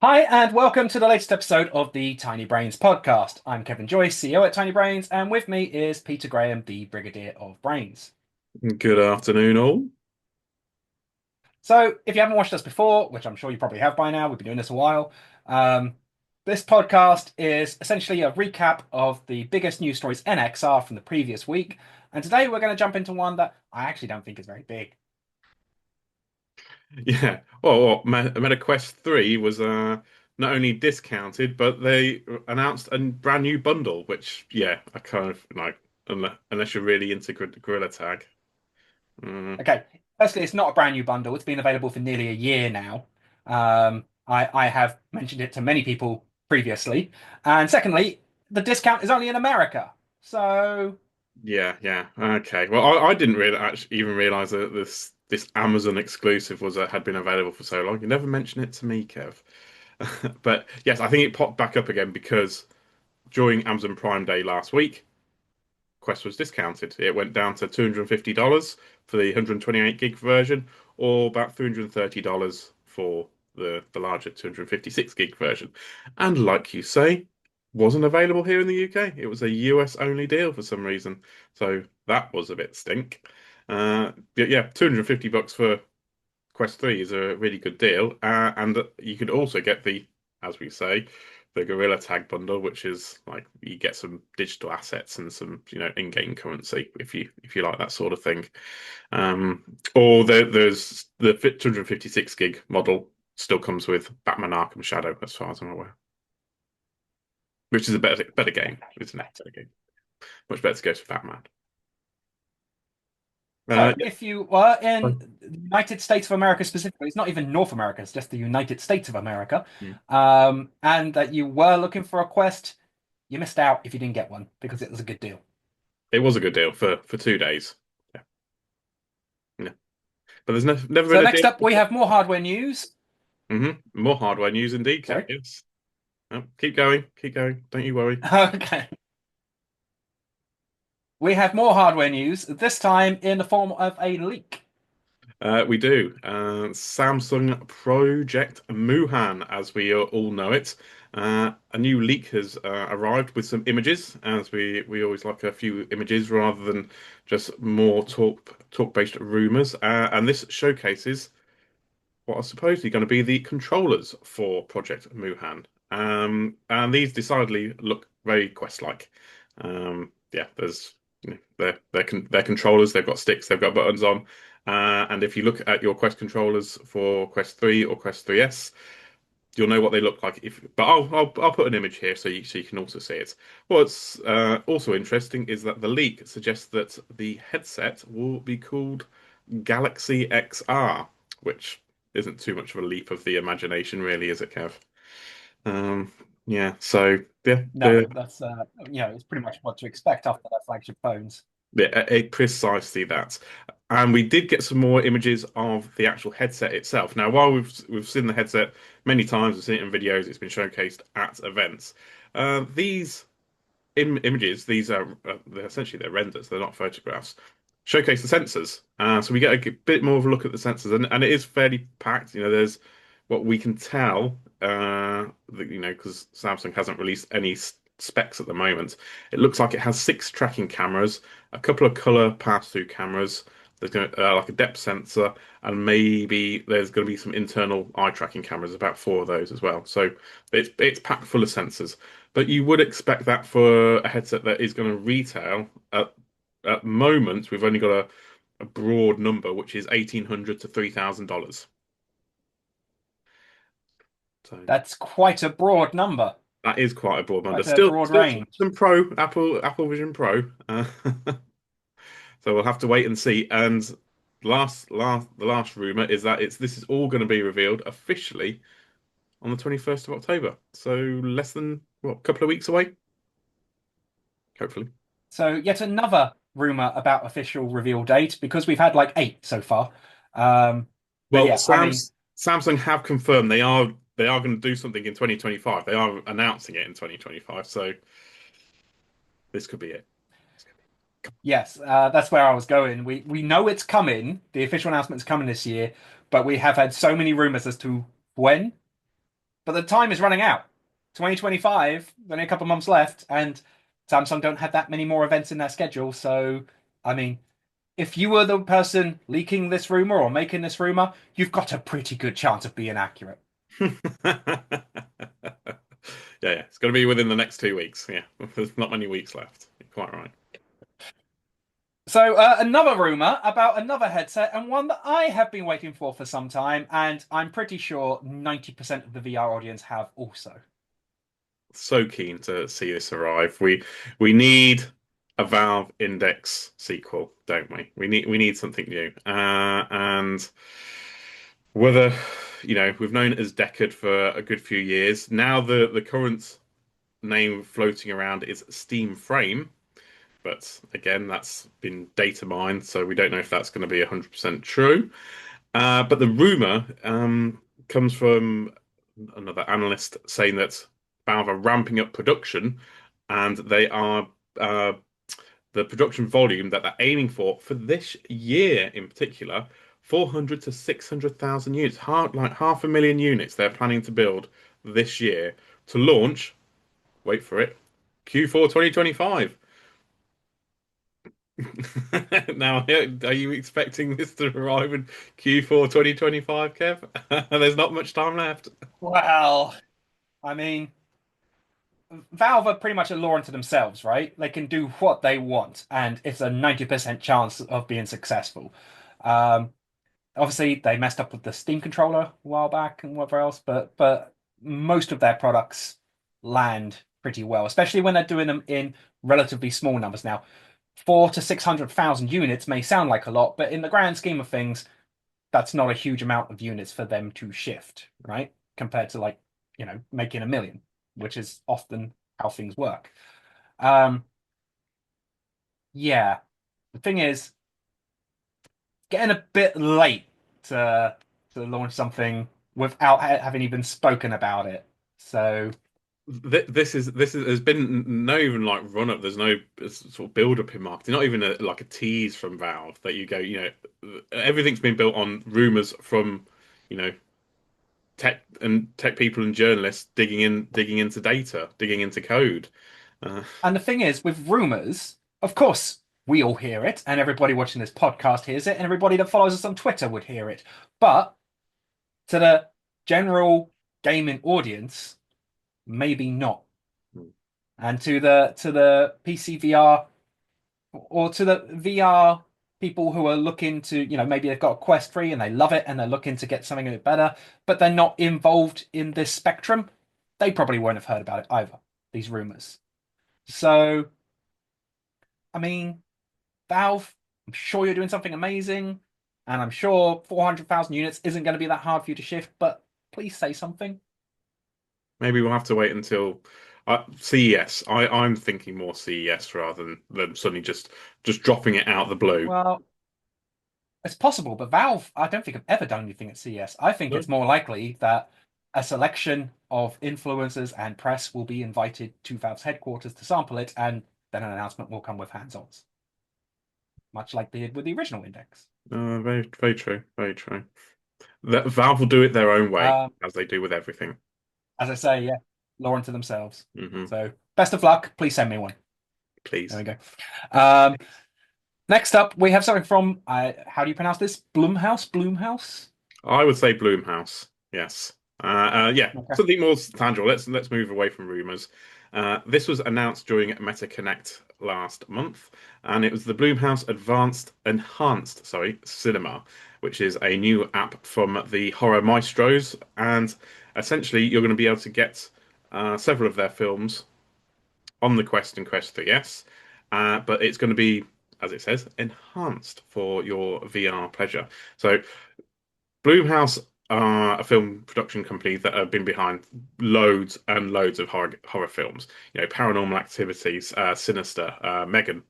Hi, and welcome to the latest episode of the Tiny Brains podcast. I'm Kevin Joyce, CEO at Tiny Brains, and with me is Peter Graham, the Brigadier of Brains. Good afternoon, all. So, if you haven't watched us before, which I'm sure you probably have by now, we've been doing this a while, um, this podcast is essentially a recap of the biggest news stories in XR from the previous week. And today we're going to jump into one that I actually don't think is very big. Yeah. Well, Meta Quest 3 was not only discounted, but they announced a brand new bundle, which, yeah, I kind of like, unless you're really into Gorilla Tag. Mm, Okay, firstly, it's not a brand new bundle. It's been available for nearly a year now. I have mentioned it to many people previously. And secondly, the discount is only in America. So, yeah. Okay. Well, I didn't really actually even realize that this Amazon exclusive was had been available for so long. You never mentioned it to me, Kev. But yes, I think it popped back up again because during Amazon Prime Day last week, Quest was discounted. It went down to $250 for the 128 gig version, or about $330 for the larger 256 gig version. And like you say, wasn't available here in the UK. It was a US only deal for some reason. So that was a bit stink. But yeah, $250 for Quest 3 is a really good deal. And you could also get as we say, the Gorilla Tag bundle, which is like you get some digital assets and some, in-game currency if you like that sort of thing. Um, or there's the 256 gig model still comes with Batman Arkham Shadow, as far as I'm aware, which is a better game, isn't it? Better game. Much better to go to Batman. so Yeah. if you were in the United States of America specifically, it's not even North America, it's just the United States of America, Mm. and that you were looking for a Quest, you missed out if you didn't get one because it was a good deal. It was a good deal for 2 days. Yeah. Yeah. But there's never been So a next deal. up, we have more hardware news. More hardware news indeed, Kev. Sorry. Yes. Oh, keep going, keep going. Don't you worry. Okay. We have more hardware news, this time in the form of a leak. We do. Samsung Project Muhan, as we all know it. A new leak has arrived with some images, as we always like a few images rather than just more talk-based rumors. And this showcases what are supposedly going to be the controllers for Project Muhan. And these decidedly look very Quest-like. Yeah, there's they're controllers. They've got sticks. They've got buttons on. And if you look at your Quest controllers for Quest 3 or Quest 3S, you'll know what they look like. But I'll put an image here so you can also see it. What's also interesting is that the leak suggests that the headset will be called Galaxy XR, which isn't too much of a leap of the imagination, really, is it, Kev? Um, yeah. So yeah, No, that's it's pretty much what to expect after their flagship phones. precisely that. And we did get some more images of the actual headset itself. Now, while we've seen the headset many times, we've seen it in videos, it's been showcased at events. These images, these are essentially they're renders, they're not photographs. Showcase the sensors, so we get a bit more of a look at the sensors, and it is fairly packed. There's what we can tell, because Samsung hasn't released any specs at the moment. It looks like it has six tracking cameras, a couple of color pass-through cameras. There's going to like a depth sensor, and maybe there's going to be some internal eye tracking cameras, about four of those as well. So it's packed full of sensors. But you would expect that for a headset that is going to retail at moment, we've only got a broad number, which is $1,800 to $3,000. So That's quite a broad number, that is quite a broad number. quite a Still, broad still range. some Pro Apple Vision Pro. So we'll have to wait and see. And the last rumor is that this is all going to be revealed officially on the 21st of October. So less than what, a couple of weeks away, hopefully. So yet another rumor about official reveal date because we've had like eight so far. But Well, yeah, I mean, Samsung have confirmed they are going to do something in 2025. They are announcing it in 2025. So this could be it. yes, that's where I was going. We know it's coming. The official announcement's coming this year, but we have had so many rumors as to when. but the time is running out. 2025, only a couple of months left, and Samsung don't have that many more events in their schedule. So, I mean, if you were the person leaking this rumor or making this rumor, you've got a pretty good chance of being accurate. Yeah, yeah. It's going to be within the next 2 weeks. Yeah, there's not many weeks left. You're quite right. So, another rumor about another headset, and one that I have been waiting for some time, and I'm pretty sure 90% of the VR audience have also. So keen to see this arrive. We need a Valve Index sequel, don't we? We need something new. And whether we've known it as Decade for a good few years. Now the current name floating around is Steam Frame, but again, that's been data mined, so we don't know if that's going to be 100% true. But the rumor comes from another analyst saying that Valve are ramping up production, and they are uh, the production volume that they're aiming for this year in particular, 400 to 600,000 units, like 500,000 units they're planning to build this year to launch. Wait for it, Q4 2025. Now, are you expecting this to arrive in Q4 2025, Kev? There's not much time left. Well, I mean, Valve are pretty much a law unto themselves, right? They can do what they want, and it's a 90% chance of being successful. Um, Obviously, they messed up with the Steam controller a while back and whatever else, but most of their products land pretty well, especially when they're doing them in relatively small numbers. Now, 4 to 600,000 units may sound like a lot, but in the grand scheme of things, that's not a huge amount of units for them to shift, right? Compared to like, making a million, which is often how things work. Um, yeah. The thing is, getting a bit late to launch something without having even spoken about it. So, This is there's been no even like run up. There's no sort of build up in marketing. Not even like a tease from Valve that you go. Everything's been built on rumors from you know tech people and journalists digging into data, digging into code. Uh, and the thing is, with rumors, of course, we all hear it, and everybody watching this podcast hears it, and everybody that follows us on Twitter would hear it. But to the general gaming audience, maybe not. And to the PC VR or to the VR people who are looking to, maybe they've got a Quest 3 and they love it and they're looking to get something a bit better, but they're not involved in this spectrum, they probably won't have heard about it either, these rumors. So, I mean, Valve, I'm sure you're doing something amazing, and I'm sure 400,000 units isn't going to be that hard for you to shift, but please say something. Maybe we'll have to wait until CES. I'm thinking more CES rather than suddenly just dropping it out of the blue. Well, it's possible, but Valve, I don't think have ever done anything at CES. I think No? it's more likely that a selection of influencers and press will be invited to Valve's headquarters to sample it, and then an announcement will come with hands-ons, much like they did with the original Index. Very, very true. Very true. That Valve will do it their own way, Um, as they do with everything. as I say, yeah, law unto themselves. Hmm. So best of luck. Please send me one. There Please. we go. Um, Next up, we have something from how do you pronounce this? Blumhouse? Blumhouse? I would say Bloomhouse. Yes. Yeah, Okay. something more tangible. Let's move away from rumors. This was announced during Meta Connect last month, and it was the Bloomhouse Enhanced Cinema, which is a new app from the Horror Maestros, and essentially you're going to be able to get several of their films on the Quest and Quest 3S, but it's going to be, as it says, enhanced for your VR pleasure. So Blumhouse are a film production company that have been behind loads and loads of horror films. Paranormal Activities, Sinister, Megan,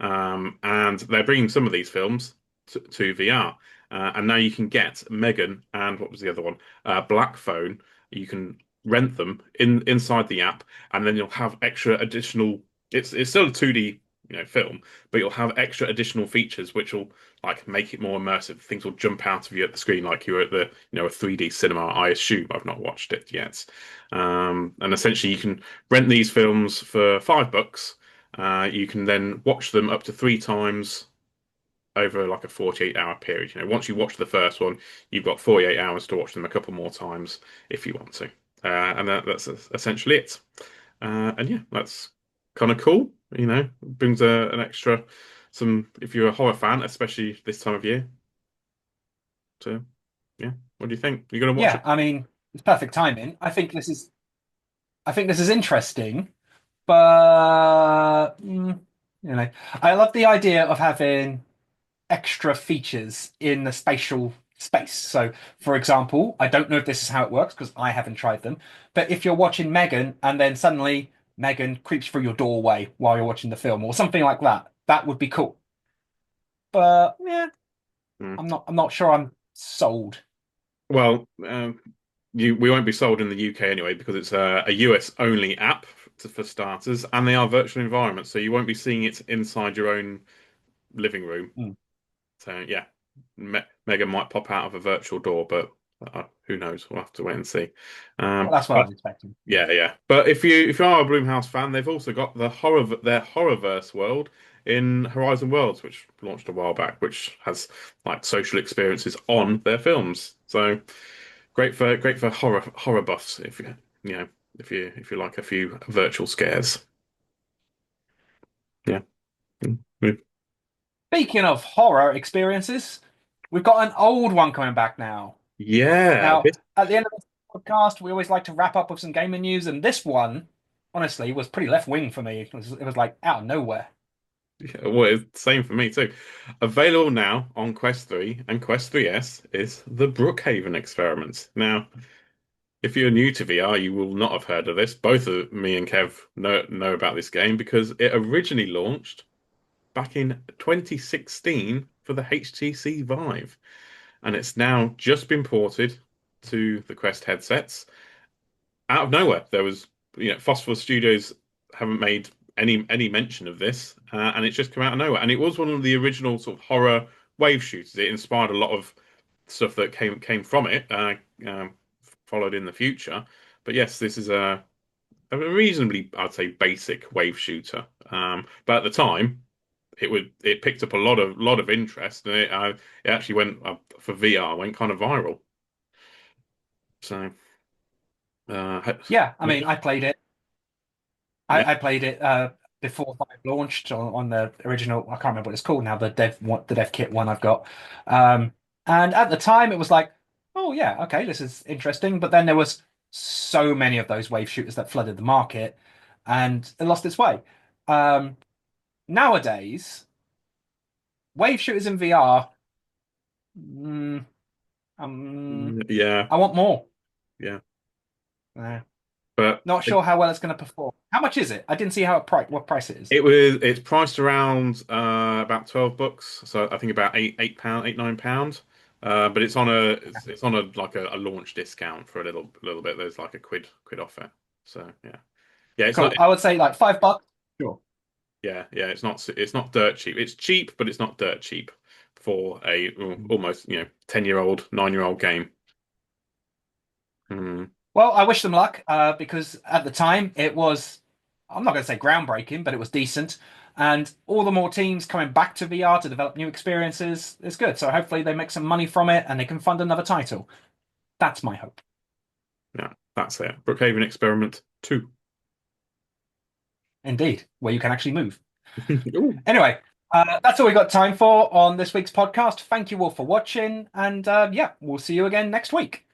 and they're bringing some of these films to VR. And now you can get Megan and what was the other one? Black Phone. You can rent them inside the app, and then you'll have extra additional. It's still a 2D film, but you'll have extra additional features which will like make it more immersive. Things will jump out of you at the screen like you're at the a 3D cinema. I assume I've not watched it yet. And essentially, you can rent these films for $5. You can then watch them up to three times over like a 48-hour period. Once you watch the first one, you've got 48 hours to watch them a couple more times if you want to. And that's essentially it. And yeah, that's kind of cool. Brings an extra some if you're a horror fan, especially this time of year. So yeah, what do you think? You're gonna watch Yeah, it? I mean, it's perfect timing. I think this is interesting, but I love the idea of having extra features in the spatial space. So, for example, I don't know if this is how it works because I haven't tried them, but if you're watching Megan and then suddenly Megan creeps through your doorway while you're watching the film or something like that, that would be cool. But yeah, Hmm. I'm not sure I'm sold. Well, we won't be sold in the UK anyway because it's a US only app for starters, and they are virtual environments, so you won't be seeing it inside your own living room. Hmm. So yeah, Megan might pop out of a virtual door, but who knows? We'll have to wait and see. Well, that's what I But was expecting. yeah, yeah. But if you are a Blumhouse fan, they've also got their horrorverse world in Horizon Worlds, which launched a while back, which has like social experiences on their films. So great for horror buffs you know if you like a few virtual scares. Yeah. Mm. Speaking of horror experiences, we've got an old one coming back now. Yeah. Now, at the end of this podcast, we always like to wrap up with some gaming news, and this one, honestly, was pretty left wing for me. It was like out of nowhere. Yeah, well, it's same for me too. Available now on Quest 3 and Quest 3S is the Brookhaven experiment. Now, if you're new to VR, you will not have heard of this. Both of me and Kev know about this game because it originally launched back in 2016 for the HTC Vive, and it's now just been ported to the Quest headsets. Out of nowhere, there was, Phosphor Studios haven't made any mention of this, and it's just come out of nowhere. And it was one of the original sort of horror wave shooters. It inspired a lot of stuff that came from it, followed in the future. But yes, this is a reasonably, I'd say, basic wave shooter. But at the time, it picked up a lot of interest, and it actually went for VR, went kind of viral. So, Yeah, I mean, yeah, yeah. I played it before Vive launched on the original. I can't remember what it's called now. The dev kit one I've got. Um, and at the time, it was like, oh yeah, okay, this is interesting. But then there was so many of those wave shooters that flooded the market, and it lost its way. Um, Nowadays, wave shooters in VR. Mm, Yeah, I want more. yeah. Uh, But Not sure how well it's going to perform. How much is it? I didn't see how it price what price it is. it's priced around about $12, so I think about £8, £9. But it's on a like a launch discount for a little bit. There's like a quid off it. So yeah, yeah. It's not. Cool. I would say like $5. Sure. Yeah, yeah. It's not dirt cheap. It's cheap, but it's not dirt cheap for a almost 10-year-old 9-year-old game. Hmm. Well, I wish them luck because at the time it was, I'm not going to say groundbreaking, but it was decent. And all the more teams coming back to VR to develop new experiences is good. So hopefully they make some money from it and they can fund another title. That's my hope. Yeah, that's it. Brookhaven Experiment 2. Indeed, where you can actually move. Ooh. Anyway, that's all we got time for on this week's podcast. Thank you all for watching. And yeah, we'll see you again next week.